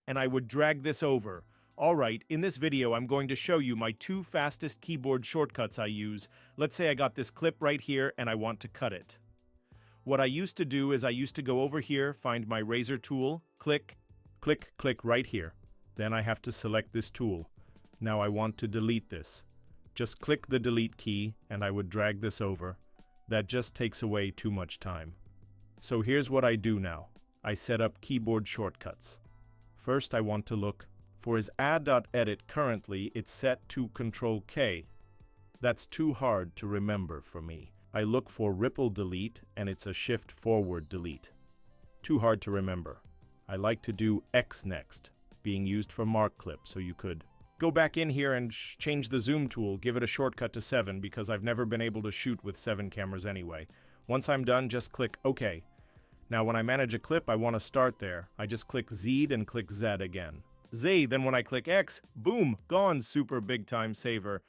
and I would drag this over. Alright, in this video I'm going to show you my 2 fastest keyboard shortcuts I use. Let's say I got this clip right here and I want to cut it. What I used to do is I used to go over here, find my razor tool, click, click, click right here. Then I have to select this tool. Now I want to delete this. Just click the delete key and I would drag this over. That just takes away too much time. So here's what I do now. I set up keyboard shortcuts. First I want to look for his add.edit. Currently it's set to Ctrl-K. That's too hard to remember for me. I look for ripple delete and it's a shift forward delete. Too hard to remember. I like to do X next, being used for mark clip, so you could go back in here and change the zoom tool, give it a shortcut to 7 because I've never been able to shoot with 7 cameras anyway. Once I'm done, just click OK. Now when I manage a clip, I want to start there. I just click Z and click Z again. Z, then when I click X, boom, gone, super big time saver.